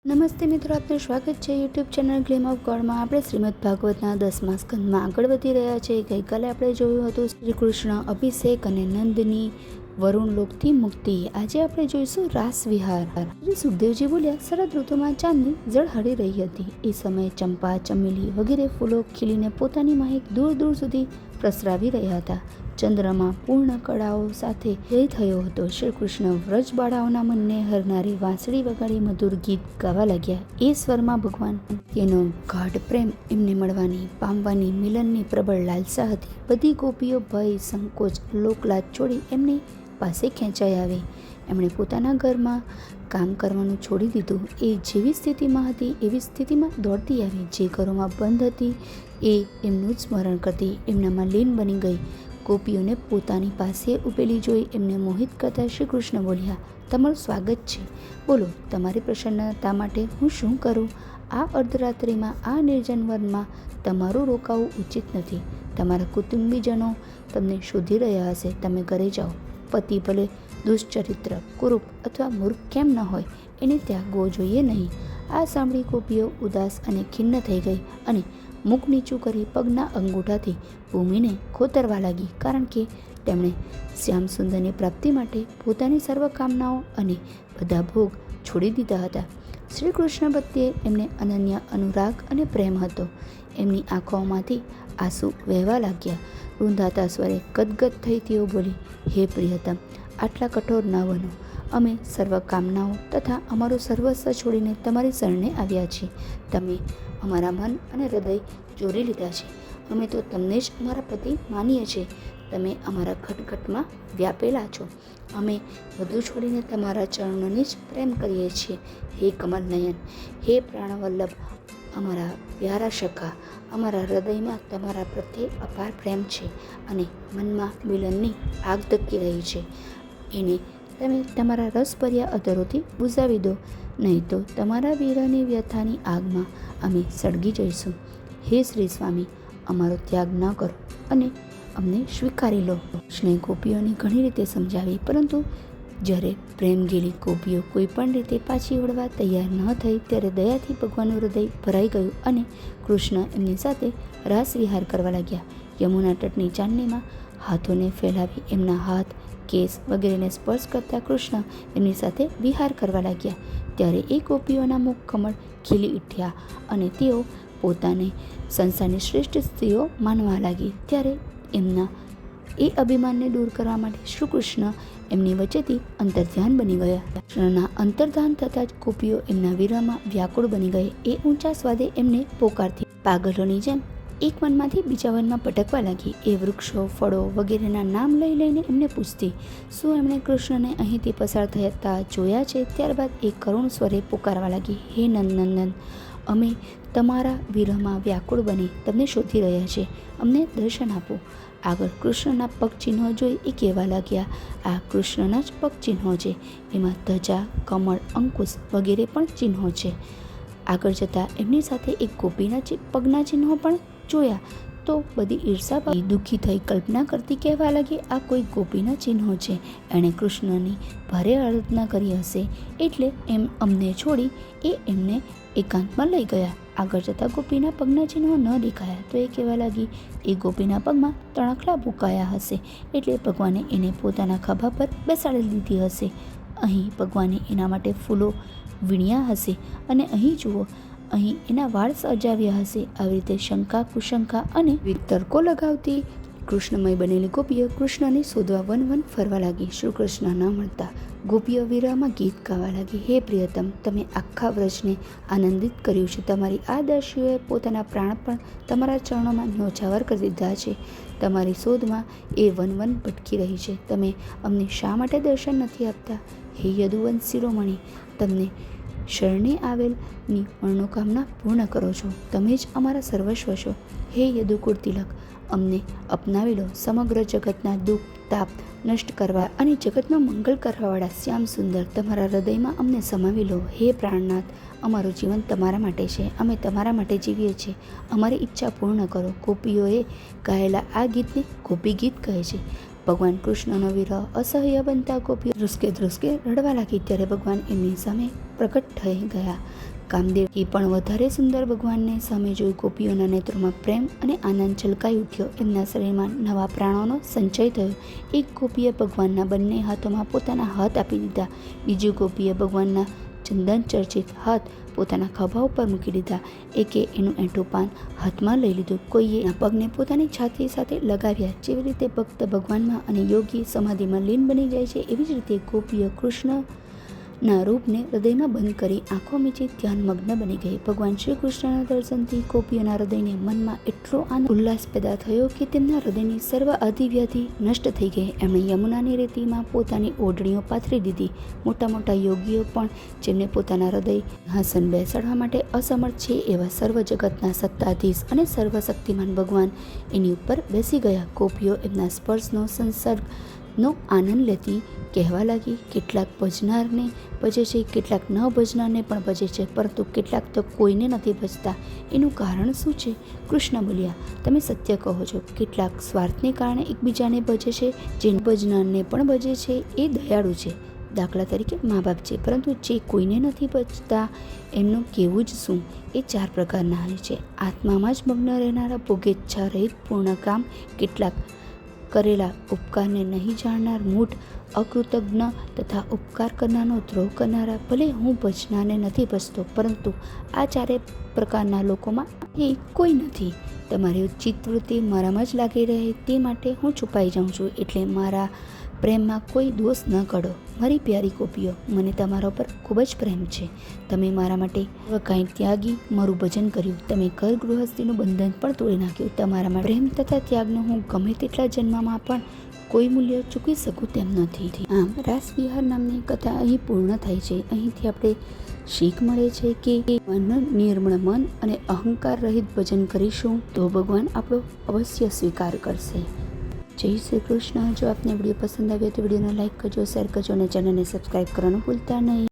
નમસ્તે મિત્રો, આપનું સ્વાગત છે યુટ્યુબ ચેનલ ગ્લેમ ઓફ ગોડમાં. આપણે શ્રીમદ ભાગવતના 10મા સ્કંદમાં આગળ વધી રહ્યા છે. ગઈકાલે આપણે જોયું હતું શ્રી કૃષ્ણ અભિષેક અને નંદની વરુણ લોકથી મુક્તિ. આજે આપણે જોઈશું રાસ વિહાર. શ્રી સુખદેવજી બોલ્યા, શરદ ઋતુમાં ચાંદની ઝળહળી રહી હતી. એ સમયે ચંપા, ચમેલી વગેરે ફૂલો ખીલીને પોતાની મહેક દૂર દૂર સુધી પ્રસરાવી રહ્યા હતા. ચંદ્રમાં પૂર્ણ કળાઓ સાથે જય થયો હતો. શ્રી કૃષ્ણ વ્રજ બાળાઓના મનને હરનારી વાંસળી વગાડી મધુર ગીત ગાવા લાગ્યા. એ સ્વરમાં ભગવાન તેનો ગાઢ પ્રેમ એમને મળવાની, પામવાની, મિલનની પ્રબળ લાલસા હતી. બધી ગોપીઓ ભય, સંકોચ, લોકલાજ છોડી એમની પાસે ખેંચાઈ આવી. એમણે પોતાના ઘરમાં કામ કરવાનું છોડી દીધું. એ જેવી સ્થિતિમાં હતી એવી સ્થિતિમાં દોડતી આવી. જે ઘરોમાં બંધ હતી એ એમનું જ સ્મરણ કરતી, એમનામાં લીન બની ગઈ. ગોપીઓને પોતાની પાસે ઉભેલી જોઈ એમને મોહિત કરતા શ્રી કૃષ્ણ બોલ્યા, તમારું સ્વાગત છે. બોલો, તમારી પ્રસન્નતા માટે હું શું કરું? આ અર્ધરાત્રિમાં આ નિર્જન વનમાં તમારું રોકાવું ઉચિત નથી. તમારા કુટુંબીજનો તમને શોધી રહ્યા હશે. તમે ઘરે જાઓ. પતિ ભલે દુષ્ચરિત્ર, કુરૂપ અથવા મૂર્ખ કેમ ન હોય, એને ત્યાગવો જોઈએ નહીં. આ સાંભળી ગોપીઓ ઉદાસ અને ખિન્ન થઈ ગઈ અને મુખ નીચું કરી પગના અંગૂઠાથી ભૂમિને ખોતરવા લાગી, કારણ કે તેમણે શ્યામ સુંદરની પ્રાપ્તિ માટે પોતાની સર્વ કામનાઓ અને બધા ભોગ છોડી દીધા હતા. શ્રી કૃષ્ણ પ્રત્યે એમને અનન્ય અનુરાગ અને પ્રેમ હતો. એમની આંખોમાંથી આંસુ વહેવા લાગ્યા. રૂંધાતા સ્વરે ગદગદ થઈ તેઓ બોલી, હે પ્રિયતમ, આટલા કઠોર ન બનો. અમે સર્વ કામનાઓ તથા અમારું સર્વસ્વ છોડીને તમારી શરણે આવ્યા છીએ. તમે અમારા મન અને હૃદય ચોરી લીધા છે. અમે તો તમને જ અમારા પતિ માનીએ છીએ. તમે અમારા ખટખટમાં વ્યાપેલા છો. અમે બધું છોડીને તમારા ચરણોને જ પ્રેમ કરીએ છીએ. હે કમલનયન, હે પ્રાણવલ્લભ, અમારા પ્યારા સખા, અમારા હૃદયમાં તમારા પ્રત્યે અપાર પ્રેમ છે અને મનમાં મિલનની આગ ધબકી રહી છે. એને તમે તમારા રસભર્યા અધરોથી બુઝાવી દો, નહીં તો તમારા વીરની વ્યથાની આગમાં અમે સળગી જઈશું. હે શ્રી સ્વામી, અમારો ત્યાગ ન કરો અને અમને સ્વીકારી લો. કૃષ્ણે ગોપીઓને ઘણી રીતે સમજાવી, પરંતુ જ્યારે પ્રેમ ગેલી ગોપીઓ કોઈ પણ રીતે પાછી વળવા તૈયાર ન થઈ ત્યારે દયાથી ભગવાનનું હૃદય ભરાઈ ગયું અને કૃષ્ણ એમની સાથે રાસ વિહાર કરવા લાગ્યા. યમુના તટની ચાંદનીમાં હાથોને ફેલાવી એમના હાથ, કેસ વગેરેને સ્પર્શ કરતા કૃષ્ણ એમની સાથે વિહાર કરવા લાગ્યા. ત્યારે એ ગોપીઓના મુખ કમળ ખીલી ઉઠ્યા અને તેઓ પોતાને સંસારની શ્રેષ્ઠ સ્ત્રીઓ માનવા લાગી. ત્યારે એમના એ અભિમાનને દૂર કરવા માટે શ્રી કૃષ્ણ એમની વચ્ચેથી અંતર્ધ્યાન બની ગયા. કૃષ્ણના અંતર્ધ્યાન થતાં જ ગોપીઓ એમના વિરહમાં વ્યાકુળ બની ગઈ. એ ઊંચા સ્વાદે એમને પોકારતી, પાગલોની જેમ એક વનમાંથી બીજા વનમાં ભટકવા લાગી. એ વૃક્ષો, ફળો વગેરેના નામ લઈ લઈને એમને પૂછતી, શું એમણે કૃષ્ણને અહીંથી પસાર થતા જોયા છે? ત્યારબાદ એ કરુણ સ્વરે પુકારવા લાગી, હે નંદનંદન, અમે તમારા વિરહમાં વ્યાકુળ બની તમને શોધી રહ્યા છે. અમને દર્શન આપો. આગળ કૃષ્ણના પગ ચિહ્નો જોઈ એ કહેવા લાગ્યા, આ કૃષ્ણના જ પગ ચિહ્નો છે. એમાં ધજા, કમળ, અંકુશ વગેરે પણ ચિહ્નો છે. આગળ જતાં એમની સાથે એક ગોપીના પગના ચિહ્નો પણ જોયા તો બધી ઈર્ષા દુઃખી થઈ કલ્પના કરતી કહેવા લાગી, આ કોઈ ગોપીના ચિહ્નો છે. એણે કૃષ્ણની ભારે આરાધના કરી હશે એટલે એમ અમને છોડી એ એમને એકાંતમાં લઈ ગયા. આગળ જતાં ગોપીના પગના ચિહ્નો ન દેખાયા તો એ કહેવા લાગી, એ ગોપીના પગમાં તણખલા મુકાયા હશે એટલે ભગવાને એને પોતાના ખભા પર બેસાડી લીધી હશે. અહીં ભગવાને એના માટે ફૂલો વીણ્યા હશે અને અહીં જુઓ, અહીં એના વાળ સજાવ્યા હશે. આવી રીતે શંકા, કુશંકા અને વિતર્કો લગાવતી કૃષ્ણમય બનેલી ગોપીઓ કૃષ્ણને શોધવા વન વન ફરવા લાગી. શ્રી કૃષ્ણ ન મળતા ગોપીઓ વિરહમાં ગીત ગાવા લાગી, હે પ્રિયતમ, તમે આખા વ્રજને આનંદિત કર્યું છે. તમારી આ દાસીઓએ પોતાના પ્રાણ પણ તમારા ચરણોમાં ન્યોછાવર કરી દીધા છે. તમારી શોધમાં એ વન વન ભટકી રહી છે. તમે અમને શા માટે દર્શન નથી આપતા? હે યદુવંશ શિરોમણી, તમને શરણે આવેલની મનોકામના પૂર્ણ કરો છો. તમે જ અમારા સર્વસ્વ છો. હે યદુકુળ તિલક, અમને અપનાવી લો. સમગ્ર જગતના દુઃખ, તાપ નષ્ટ કરવા અને જગતમાં મંગલ કરવાવાળા શ્યામ સુંદર, તમારા હૃદયમાં અમને સમાવી લો. હે પ્રાણનાથ, અમારું જીવન તમારા માટે છે. અમે તમારા માટે જીવીએ છીએ. અમારી ઈચ્છા પૂર્ણ કરો. ગોપીઓએ ગાયેલા આ ગીતને ગોપી ગીત કહે છે. ભગવાન કૃષ્ણનો વિરહ અસહ્ય બનતા ગોપીઓ ધ્રુસકે ધ્રુસકે રડવા લાગી. ત્યારે ભગવાન એમની સામે પ્રકટ થઈ ગયા. કામદેવ એ પણ વધારે સુંદર ભગવાનને સામે જોઈ ગોપીઓના નેત્રોમાં પ્રેમ અને આનંદ છલકાઈ ઉઠ્યો. એમના શરીરમાં નવા પ્રાણોનો સંચય થયો. એક ગોપીએ ભગવાનના બંને હાથોમાં પોતાના હાથ આપી દીધા. બીજી ગોપીએ ભગવાનના ચંદન ચર્ચિત હાથ પોતાના ખભા ઉપર મૂકી દીધા. એકે એનું એંઠું પાન હાથમાં લઈ લીધું. કોઈએ એના પગને પોતાની છાતી સાથે લગાવ્યા. જેવી રીતે ભક્ત ભગવાનમાં અને યોગી સમાધિમાં લીન બની જાય છે, એવી જ રીતે ગોપીઓ કૃષ્ણના રૂપને હૃદયમાં બંધ કરી આંખો મીચી ધ્યાનમગ્ન બની ગઈ. ભગવાન શ્રી કૃષ્ણના દર્શનથી ગોપીઓના હૃદયને મનમાં એટલો આનંદ ઉલ્લાસ પેદા થયો કે તેમના હૃદયની સર્વ આધિવ્યાધિ નષ્ટ થઈ ગઈ. એમણે યમુનાની રેતીમાં પોતાની ઓઢણીઓ પાથરી દીધી. મોટા મોટા યોગીઓ પણ જેમને પોતાના હૃદય હાસન બેસાડવા માટે અસમર્થ છે એવા સર્વ જગતના સત્તાધીશ અને સર્વશક્તિમાન ભગવાન એની ઉપર બેસી ગયા. ગોપીઓ એમના સ્પર્શનો સંસર્ગનો આનંદ લેતી કહેવા લાગી, કેટલાક ભજનારને ભજે છે, કેટલાક ન ભજનારને પણ ભજે છે, પરંતુ કેટલાક તો કોઈને નથી ભજતા. એનું કારણ શું છે? કૃષ્ણ બોલ્યા, તમે સત્ય કહો છો. કેટલાક સ્વાર્થને કારણે એકબીજાને ભજે છે. જે ભજનારને પણ ભજે છે એ દયાળુ છે. દાખલા તરીકે મા બાપ છે, પરંતુ જે કોઈને નથી ભજતા એમનું કેવું જ શું? એ 4 પ્રકારના હોય છે. આત્મામાં જ મગ્ન રહેનારા, ભોગેચ્છા રહિત, પૂર્ણ કામ, કેટલાક કરેલા ઉપકારને નહીં જાણનાર, મૂઢ, અકૃતજ્ઞ તથા ઉપકાર કરનારનો દ્રોહ કરનારા. ભલે હું ભજનારને નથી ભજતો, પરંતુ આ 4 પ્રકારના લોકોમાં એ કોઈ નથી. તમારી ચિત્તવૃત્તિ મારામાં જ લાગી રહે તે માટે હું છુપાઈ જાઉં છું. એટલે મારા પ્રેમમાં કોઈ દોષ ન કાઢો. મારી પ્યારી ગોપીઓ, મને તમારા ઉપર ખૂબ જ પ્રેમ છે. તમે મારા માટે કાંઈ ત્યાગી મારું ભજન કર્યું. તમે ઘર ગૃહસ્થીનું બંધન પણ તોડી નાખ્યું. તમારા માટે પ્રેમ તથા ત્યાગનો હું ગમે તેટલા જન્મમાં પણ કોઈ મૂલ્ય ચૂકવી શકું તેમ નથી. આમ રાસવિહાર નામની કથા અહીં પૂર્ણ થાય છે. અહીંથી આપણે શીખ મળે છે કે નિર્મળ મન અને અહંકાર રહિત ભજન કરીશું તો ભગવાન આપણો અવશ્ય સ્વીકાર કરશે. જય શ્રી કૃષ્ણ. જો આપને વિડીયો પસંદ આવ્યો તો વિડીયોને લાઈક કરજો, શેર કરજો અને ચેનલને સબસ્ક્રાઈબ કરવાનું ભૂલતા નહીં.